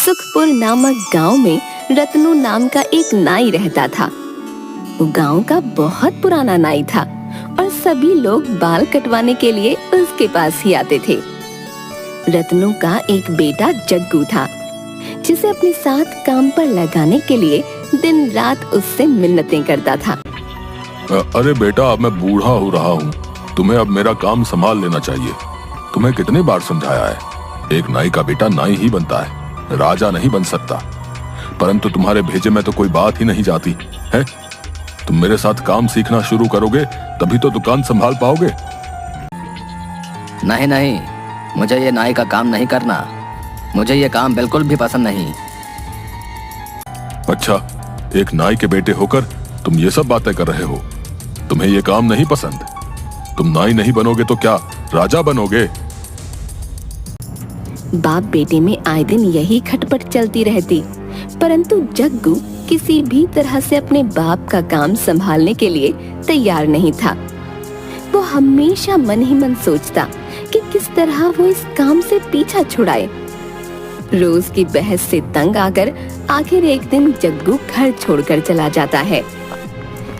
सुखपुर नामक गांव में रत्नू नाम का एक नाई रहता था। वो गांव का बहुत पुराना नाई था और सभी लोग बाल कटवाने के लिए उसके पास ही आते थे। रत्नू का एक बेटा जग्गू था, जिसे अपने साथ काम पर लगाने के लिए दिन रात उससे मिन्नतें करता था। अरे बेटा, अब मैं बूढ़ा हो रहा हूँ, तुम्हें अब मेरा काम संभाल लेना चाहिए। तुम्हें कितनी बार समझाया है, एक नाई का बेटा नाई ही बनता है, राजा नहीं बन सकता। परंतु तुम्हारे भेजे में तो कोई बात ही नहीं जाती है। तुम मेरे साथ काम सीखना शुरू करोगे तभी तो दुकान संभाल पाओगे। नहीं नहीं, मुझे ये नाई का काम नहीं करना। मुझे ये काम बिल्कुल भी पसंद नहीं। अच्छा, एक नाई के बेटे होकर तुम ये सब बातें कर रहे हो। तुम्हें ये काम नहीं पसंद? तुम नाई नहीं बनोगे तो क्या राजा बनोगे? बाप बेटे में आए दिन यही खटपट चलती रहती, परंतु जग्गू किसी भी तरह से अपने बाप का काम संभालने के लिए तैयार नहीं था। वो हमेशा मन ही मन सोचता कि किस तरह वो इस काम से पीछा छुड़ाए। रोज की बहस से तंग आकर आखिर एक दिन जग्गू घर छोड़कर चला जाता है।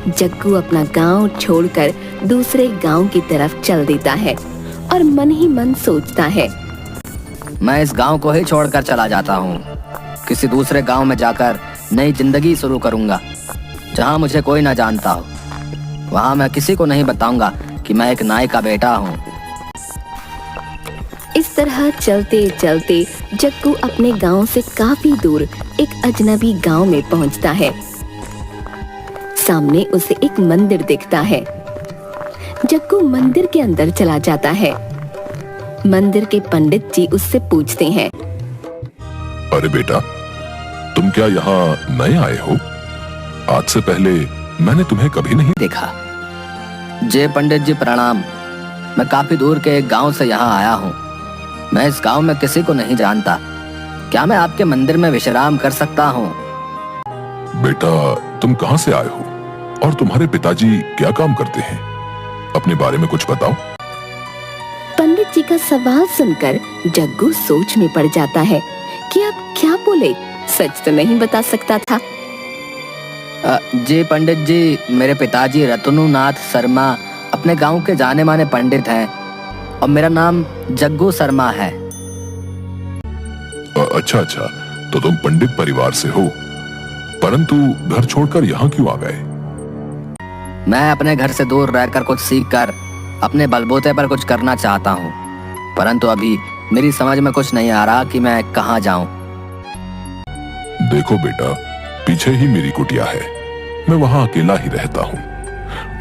जग्गू अपना गांव छोड़कर दूसरे गांव की तरफ चल देता है और मन ही मन सोचता है, मैं इस गांव को ही छोड़कर चला जाता हूँ। किसी दूसरे गांव में जाकर नई जिंदगी शुरू करूंगा, जहां मुझे कोई ना जानता हो। वहां मैं किसी को नहीं बताऊंगा कि मैं एक नाई का बेटा हूँ। इस तरह चलते चलते जग्गू अपने गांव से काफी दूर एक अजनबी गांव में पहुंचता है। सामने उसे एक मंदिर दिखता है। जग्गू मंदिर के अंदर चला जाता है। मंदिर के पंडित जी उससे पूछते हैं, अरे बेटा, तुम क्या यहाँ नए आए हो? आज से पहले मैंने तुम्हें कभी नहीं देखा। जय पंडित जी, प्रणाम। मैं काफी दूर के एक गांव से यहाँ आया हूँ। मैं इस गांव में किसी को नहीं जानता। क्या मैं आपके मंदिर में विश्राम कर सकता हूँ? बेटा, तुम कहाँ से आए हो और तुम्हारे पिताजी क्या काम करते हैं? अपने बारे में कुछ बताओ। पंडित जी का सवाल सुनकर जग्गू सोच में पड़ जाता है कि अब क्या बोले। सच तो नहीं बता सकता था। जी पंडित जी, मेरे पिताजी रत्नू नाथ शर्मा अपने गांव के जाने माने पंडित हैं और मेरा नाम जग्गू शर्मा है। अच्छा अच्छा, तो तुम पंडित परिवार से हो, परंतु घर छोड़कर यहाँ क्यों आ गए? मैं अपने घर से दूर रहकर कुछ सीखकर अपने बलबूते पर कुछ करना चाहता हूँ, परंतु अभी मेरी समझ में कुछ नहीं आ रहा कि मैं कहाँ जाऊँ। देखो बेटा, पीछे ही मेरी कुटिया है। मैं वहाँ अकेला ही रहता हूँ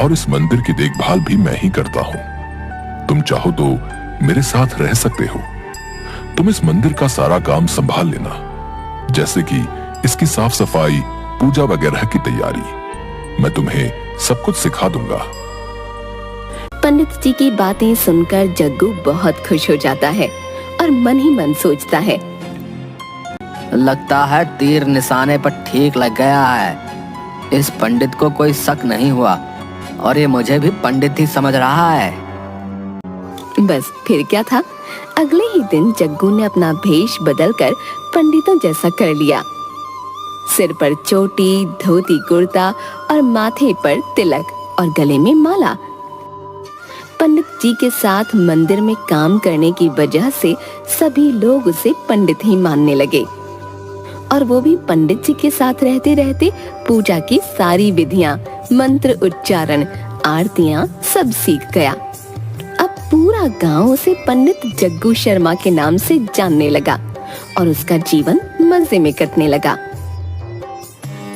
और इस मंदिर की देखभाल भी मैं ही करता हूँ। तुम चाहो तो मेरे साथ रह सकते हो। तुम इस मंदिर का सारा काम संभाल लेना, जैसे कि इसकी साफ सफाई, पूजा वगैरह की तैयारी। मैं तुम्हें सब कुछ सिखा दूंगा। पंडित जी की बातें सुनकर जग्गू बहुत खुश हो जाता है और मन ही मन सोचता है, लगता है तीर निशाने पर ठीक लग गया है। इस पंडित को कोई शक नहीं हुआ और ये मुझे भी पंडित ही समझ रहा है। बस फिर क्या था, अगले ही दिन जग्गू ने अपना भेष बदलकर पंडितों जैसा कर लिया। सिर पर चोटी, धोती कुर्ता और माथे पर तिलक और गले में माला। पंडित जी के साथ मंदिर में काम करने की वजह से सभी लोग उसे पंडित ही मानने लगे और वो भी पंडित जी के साथ रहते रहते पूजा की सारी विधियां, मंत्र उच्चारण, आरतियां सब सीख गया। अब पूरा गांव उसे पंडित जग्गू शर्मा के नाम से जानने लगा और उसका जीवन मजे में कटने लगा।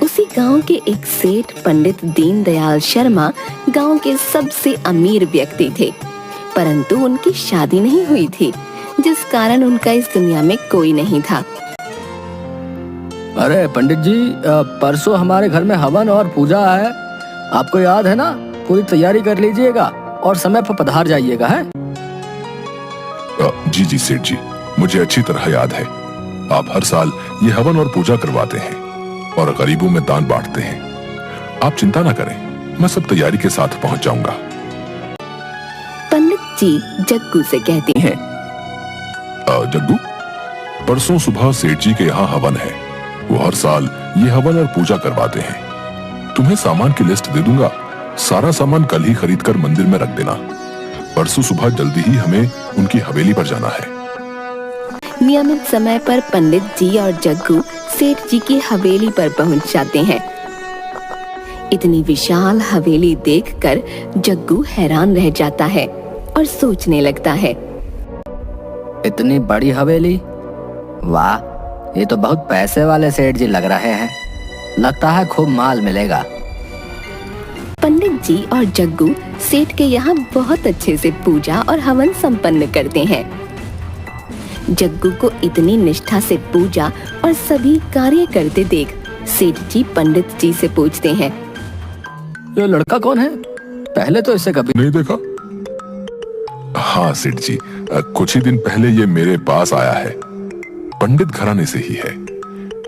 उसी गांव के एक सेठ पंडित दीनदयाल शर्मा गांव के सबसे अमीर व्यक्ति थे, परंतु उनकी शादी नहीं हुई थी, जिस कारण उनका इस दुनिया में कोई नहीं था। अरे पंडित जी, परसों हमारे घर में हवन और पूजा है, आपको याद है ना? पूरी तैयारी कर लीजिएगा और समय पर पधार जाइएगा। है जी जी सेठ जी, मुझे अच्छी तरह याद है। आप हर साल ये हवन और पूजा करवाते हैं और गरीबों में दान बांटते हैं। आप चिंता ना करें, मैं सब तैयारी के साथ पहुंच जाऊंगा। पंडित जी जग्गू से कहते हैं, जग्गू, परसों सुबह सेठ जी के यहाँ हवन है। वो हर साल ये हवन और पूजा करवाते हैं। तुम्हें सामान की लिस्ट दे दूंगा, सारा सामान कल ही खरीद कर मंदिर में रख देना। परसों सुबह जल्दी ही हमें उनकी हवेली पर जाना है। नियमित समय पर पंडित जी और जग्गू सेठ जी की हवेली पर पहुंच जाते हैं। इतनी विशाल हवेली देखकर जग्गू हैरान रह जाता है और सोचने लगता है, इतनी बड़ी हवेली, वाह, ये तो बहुत पैसे वाले सेठ जी लग रहे हैं। लगता है खूब माल मिलेगा। पंडित जी और जग्गू सेठ के यहाँ बहुत अच्छे से पूजा और हवन संपन्न करते हैं। जग्गू को इतनी निष्ठा से पूजा और सभी कार्य करते देख सेठ जी पंडित जी से पूछते हैं, ये लड़का कौन है? पहले तो इसे कभी नहीं देखा। हाँ सेठ जी, कुछ ही दिन पहले ये मेरे पास आया है। पंडित घराने से ही है।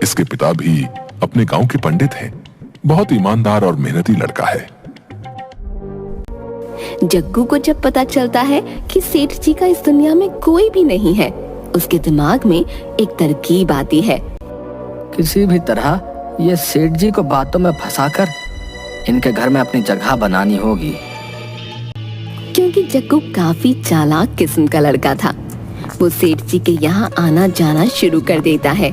इसके पिता भी अपने गांव के पंडित हैं। बहुत ईमानदार और मेहनती लड़का है। जग्गू को जब पता चलता है कि सेठ जी का इस दुनिया में कोई भी नहीं है, उसके दिमाग में एक तरकीब आती है। किसी भी तरह ये सेठ जी को बातों में फंसाकर इनके घर में अपनी जगह बनानी होगी। क्योंकि जग्गू काफी चालाक किस्म का लड़का था। वो सेठ जी के यहाँ आना जाना शुरू कर देता है।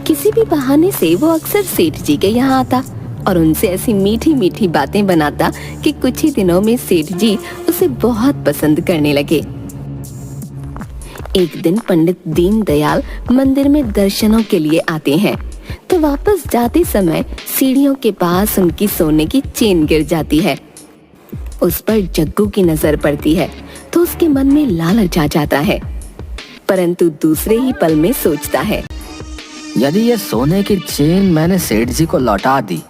किसी भी बहाने से वो अक्सर सेठ जी के यहाँ आता और उनसे ऐसी मीठी मीठी बातें बनाता कि कुछ ही दिनों में सेठ जी उसे बहुत पसंद करने लगे। एक दिन पंडित दीनदयाल मंदिर में दर्शनों के लिए आते हैं, तो वापस जाते समय सीढ़ियों के पास उनकी सोने की चेन गिर जाती है। उस पर जग्गू की नजर पड़ती है तो उसके मन में लालच आ जाता है, परंतु दूसरे ही पल में सोचता है, यदि ये सोने की चेन मैंने सेठ जी को लौटा दी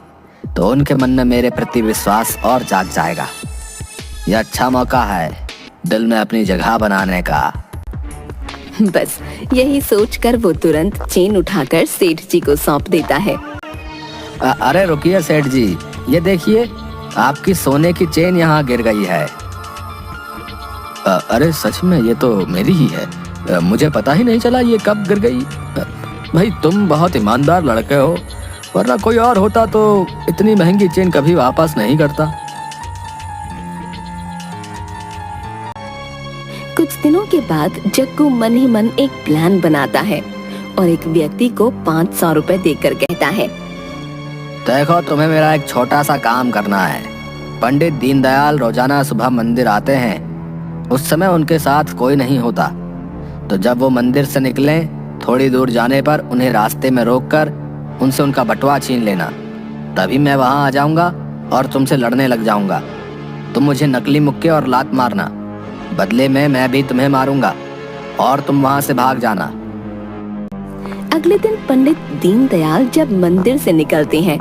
तो उनके मन में मेरे प्रति विश्वास और जाग जाएगा। यह अच्छा मौका है दिल में अपनी जगह बनाने का। बस यही सोचकर वो तुरंत चेन उठाकर सेठ जी को सौंप देता है। अरे रुकिए सेठ जी, ये देखिए आपकी सोने की चेन यहाँ गिर गई है। अरे सच में ये तो मेरी ही है। मुझे पता ही नहीं चला ये कब गिर गई। भाई तुम बहुत ईमानदार लड़के हो, वरना कोई और होता तो इतनी महंगी चेन कभी वापस नहीं करता। कुछ दिनों के बाद जग्गू मन ही मन एक प्लान बनाता है और एक व्यक्ति को 500 रुपए देकर कहता है, देखो तुम्हें मेरा एक छोटा सा काम करना है। पंडित दीनदयाल रोजाना सुबह मंदिर आते हैं। उस समय उनके साथ कोई नहीं होता, तो जब वो मंदिर से निकले थोड़ी दूर जाने पर उन्हें रास्ते में रोककर उनसे उनका बटुआ छीन लेना। तभी मैं वहां आ जाऊंगा और तुमसे लड़ने लग जाऊंगा। तुम मुझे नकली मुक्के और लात मारना, बदले में मैं भी तुम्हें मारूंगा और तुम वहां से भाग जाना। अगले दिन पंडित दीनदयाल जब मंदिर से निकलते हैं,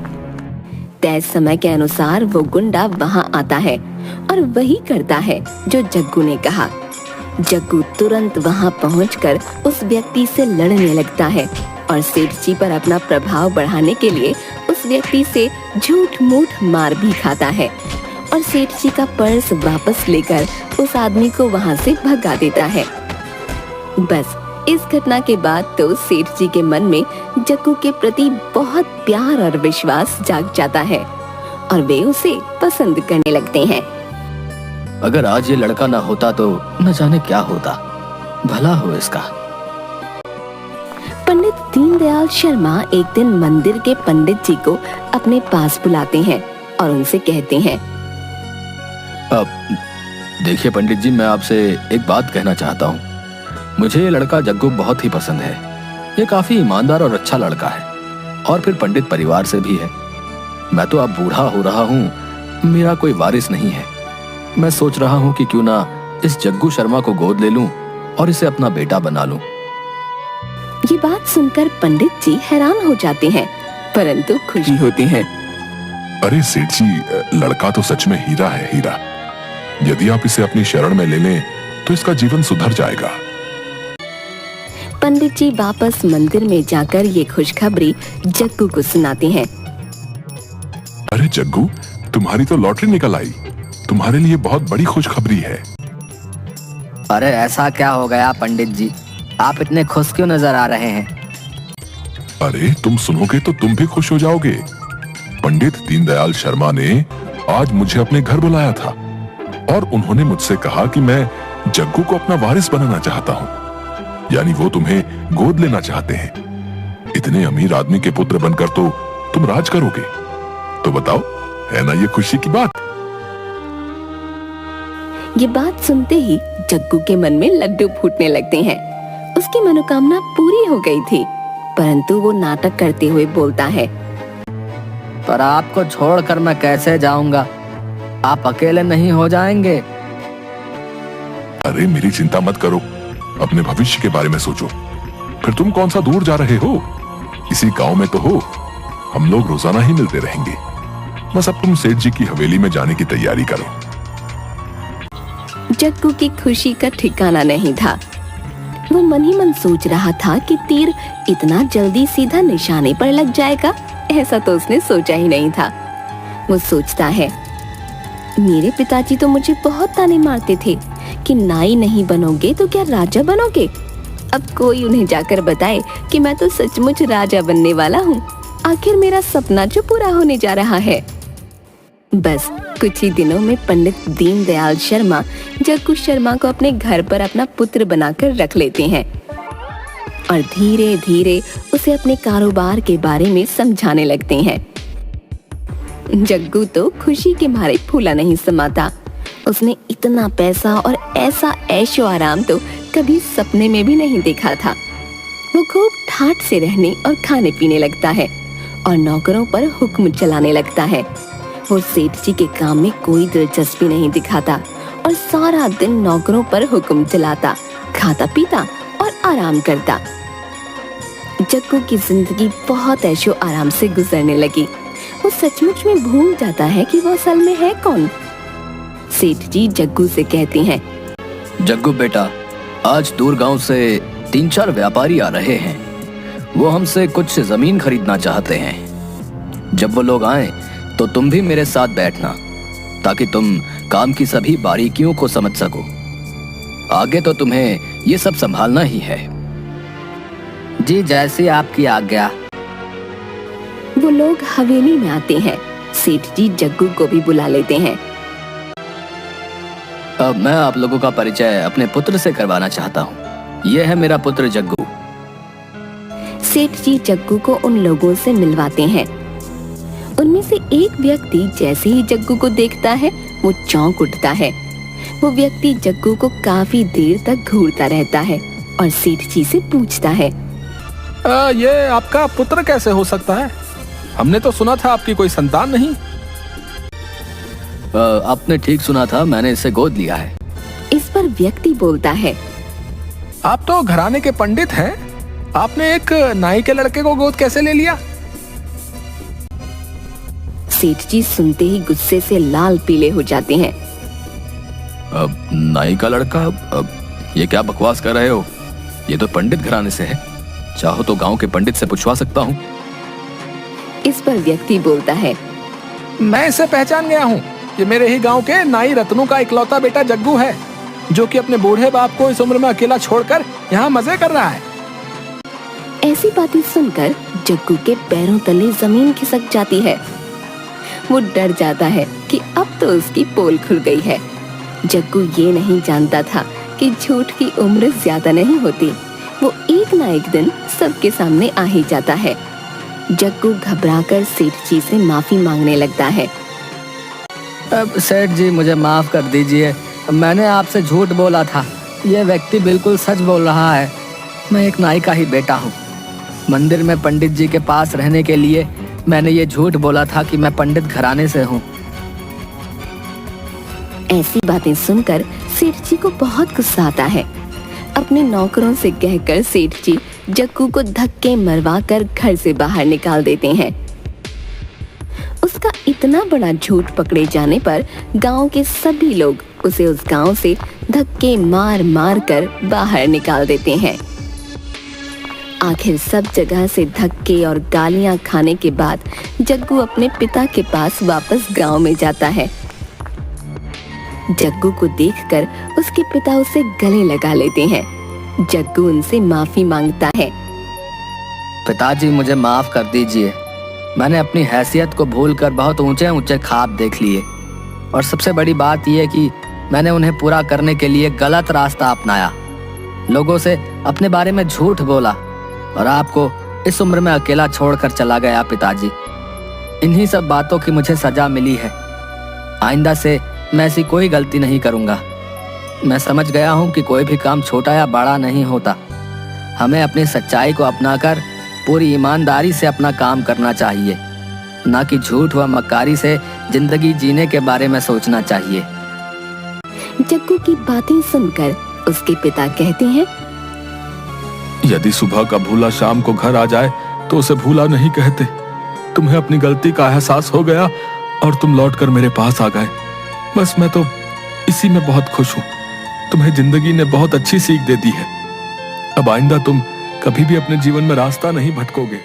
तय समय के अनुसार वो गुंडा वहां आता है और वही करता है जो जग्गू ने कहा। जग्गू तुरंत वहां पहुंचकर उस व्यक्ति से लड़ने लगता है और सेठ जी पर अपना प्रभाव बढ़ाने के लिए उस व्यक्ति से झूठ मूठ मार भी खाता है और सेठ जी का पर्स वापस लेकर उस आदमी को वहां से भगा देता है। बस इस घटना के बाद तो सेठ जी के मन में जग्गू के प्रति बहुत प्यार और विश्वास जाग जाता है और वे उसे पसंद करने लगते हैं। अगर आज ये लड़का ना होता तो न जाने क्या होता। भला हो इसका। पंडित दीनदयाल शर्मा एक दिन मंदिर के पंडित जी को अपने पास बुलाते हैं और उनसे कहते हैं, अब देखिए पंडित जी, मैं आपसे एक बात कहना चाहता हूँ। मुझे ये लड़का जग्गू बहुत ही पसंद है। ये काफी ईमानदार और अच्छा लड़का है और फिर पंडित परिवार से भी है। मैं तो अब बूढ़ा हो रहा हूँ, मेरा कोई वारिस नहीं है। मैं सोच रहा हूँ कि क्यों ना इस जग्गू शर्मा को गोद ले लूं और इसे अपना बेटा बना लूं। ये बात सुनकर पंडित जी हैरान हो जाते हैं, परंतु खुशी होते हैं। अरे सेठ जी, लड़का तो सच में हीरा है, हीरा। यदि आप इसे अपनी शरण में ले लें तो इसका जीवन सुधर जाएगा। पंडित जी वापस मंदिर में जाकर ये खुशखबरी जग्गू को सुनाते हैं। अरे जग्गू, तुम्हारी तो लॉटरी निकल आई। तुम्हारे लिए बहुत बड़ी खुशखबरी है। अरे ऐसा क्या हो गया पंडित जी? आप इतने खुश क्यों नजर आ रहे हैं? अरे तुम सुनोगे तो तुम भी खुश हो जाओगे। पंडित दीनदयाल शर्मा ने आज मुझे अपने घर बुलाया था और उन्होंने मुझसे कहा कि मैं जग्गू को अपना वारिस बनाना चाहता हूँ, यानी वो तुम्हें गोद लेना चाहते हैं। इतने अमीर आदमी के पुत्र बनकर तो तुम राज करोगे। तो बताओ, है ना ये खुशी की बात? ये बात सुनते ही जग्गू के मन में लड्डू फूटने लगते हैं। उसकी मनोकामना पूरी हो गई थी, परंतु वो नाटक करते हुए बोलता है, पर आपको छोड़कर मैं कैसे जाऊंगा? आप अकेले नहीं हो जाएंगे? अरे मेरी चिंता मत करो, अपने भविष्य के बारे में सोचो। फिर तुम कौन सा दूर जा रहे हो, इसी गांव में तो हो। हम लोग रोजाना ही मिलते रहेंगे। बस अब तुम सेठ जी की हवेली में जाने की तैयारी करो। जग्गू की खुशी का ठिकाना नहीं था। वो मन ही मन सोच रहा था कि तीर इतना जल्दी सीधा निशाने पर लग जाएगा, ऐसा तो उसने सोचा ही नहीं था। वो सोचता है, मेरे पिताजी तो मुझे बहुत ताने मारते थे कि नाई नहीं बनोगे तो क्या राजा बनोगे। अब कोई उन्हें जाकर बताए कि मैं तो सचमुच राजा बनने वाला हूँ। आखिर मेरा सपना जो पूरा होने जा रहा है। बस कुछ ही दिनों में पंडित दीनदयाल शर्मा जग्गू शर्मा को अपने घर पर अपना पुत्र बनाकर रख लेते हैं और धीरे धीरे उसे अपने कारोबार के बारे में समझाने लगते हैं। जग्गू तो खुशी के मारे फूला नहीं समाता। उसने इतना पैसा और ऐसा ऐशो आराम तो कभी सपने में भी नहीं देखा था। वो खूब ठाठ से रहने और खाने पीने लगता है और नौकरों पर हुक्म चलाने लगता है। वो सेठ जी के काम में कोई दिलचस्पी नहीं दिखाता और सारा दिन नौकरों पर हुक्म चलाता, खाता पीता और आराम करता। जग्गू की जिंदगी बहुत ऐशो आराम से गुजरने लगी। वो सचमुच में भूल जाता है कि वो असल में है कौन। सेठ जी जग्गू से कहते हैं, जग्गू बेटा, आज दूर गांव से 3-4 व्यापारी आ रहे हैं। वो हमसे कुछ जमीन खरीदना चाहते हैं। जब वो लोग आए तो तुम भी मेरे साथ बैठना, ताकि तुम काम की सभी बारीकियों को समझ सको। आगे तो तुम्हें ये सब संभालना ही है। जी, जैसी आपकी आज्ञा। वो लोग हवेली में आते हैं। सेठ जी जग्गू को भी बुला लेते हैं। अब मैं आप लोगों का परिचय अपने पुत्र से करवाना चाहता हूँ। यह है मेरा पुत्र जग्गू। सेठ जी जग्गू को उन लोगों से मिलवाते हैं। उनमें से एक व्यक्ति जैसे ही जग्गू को देखता है वो चौंक उठता है। वो व्यक्ति जग्गू को काफी देर तक घूरता रहता है और सेठ जी से पूछता है, ये आपका पुत्र कैसे हो सकता है? हमने तो सुना था आपकी कोई संतान नहीं। आपने ठीक सुना था, मैंने इसे गोद लिया है। इस पर व्यक्ति बोलता है, आप तो घराने के पंडित हैं, आपने एक नाई के लड़के को गोद कैसे ले लिया? सेठ जी सुनते ही गुस्से से लाल पीले हो जाते हैं। अब नाई का लड़का? अब ये क्या बकवास कर रहे हो? ये तो पंडित घराने से है। चाहो तो गांव के पंडित से पूछवा सकता हूँ। इस पर व्यक्ति बोलता है, मैं इसे पहचान गया हूँ। ये मेरे ही गांव के नाई रत्नू का इकलौता बेटा जग्गू है, जो कि अपने बूढ़े बाप को इस उम्र में अकेला छोड़कर यहाँ मजे कर रहा है। ऐसी बातें सुनकर जग्गू के पैरों तले जमीन खिसक जाती है। वो डर जाता है कि अब तो उसकी पोल खुल गई है। जग्गू ये नहीं जानता था कि झूठ की उम्र ज्यादा नहीं होती। वो एक ना एक दिन सबके सामने आ ही जाता है। जग्गू घबराकर सेठ जी से माफी मांगने लगता है। अब सेठ जी, मुझे माफ कर दीजिए। मैंने आपसे झूठ बोला था। यह व्यक्ति बिल्कुल सच बोल रहा है। मैं एक नाई का ही बेटा हूँ। मंदिर में पंडित जी के पास रहने के लिए मैंने ये झूठ बोला था कि मैं पंडित घराने से हूँ। ऐसी बातें सुनकर सेठ जी को बहुत गुस्सा आता है। अपने नौकरों से कहकर सेठ जी जग्गू को धक्के मरवाकर घर से बाहर निकाल देते हैं। उसका इतना बड़ा झूठ पकड़े जाने पर गांव के सभी लोग उसे उस गांव से धक्के मार मार कर बाहर निकाल देते हैं। आखिर सब जगह से धक्के और गालियां खाने के बाद जग्गू अपने पिता के पास वापस गांव में जाता है। जग्गू को देखकर उसके पिता उसे गले लगा लेते हैं जग्गू उनसे माफी मांगता है। पिताजी मुझे माफ कर दीजिए। मैंने अपनी हैसियत को भूलकर बहुत ऊंचे ऊंचे ख्वाब देख लिए, और सबसे बड़ी बात यह कि मैंने उन्हें पूरा करने के लिए गलत रास्ता अपनाया। लोगों से अपने बारे में झूठ बोला और आपको इस उम्र में अकेला छोड़कर चला गया पिताजी। इन्हीं सब बातों की मुझे सजा मिली है। आइंदा से मैं ऐसी कोई गलती नहीं करूंगा। मैं समझ गया हूं कि कोई भी काम छोटा या बड़ा नहीं होता। हमें अपनी सच्चाई को अपनाकर पूरी ईमानदारी से अपना काम करना चाहिए, ना कि झूठ व मक्कारी से जिंदगी जीने के बारे में सोचना चाहिए। जग्गू की बातें सुनकर उसके पिता कहते हैं, यदि सुबह का भूला शाम को घर आ जाए तो उसे भूला नहीं कहते। तुम्हें अपनी गलती का एहसास हो गया और तुम लौटकर मेरे पास आ गए। बस मैं तो इसी में बहुत खुश हूँ। तुम्हें जिंदगी ने बहुत अच्छी सीख दे दी है। अब आइंदा तुम कभी भी अपने जीवन में रास्ता नहीं भटकोगे।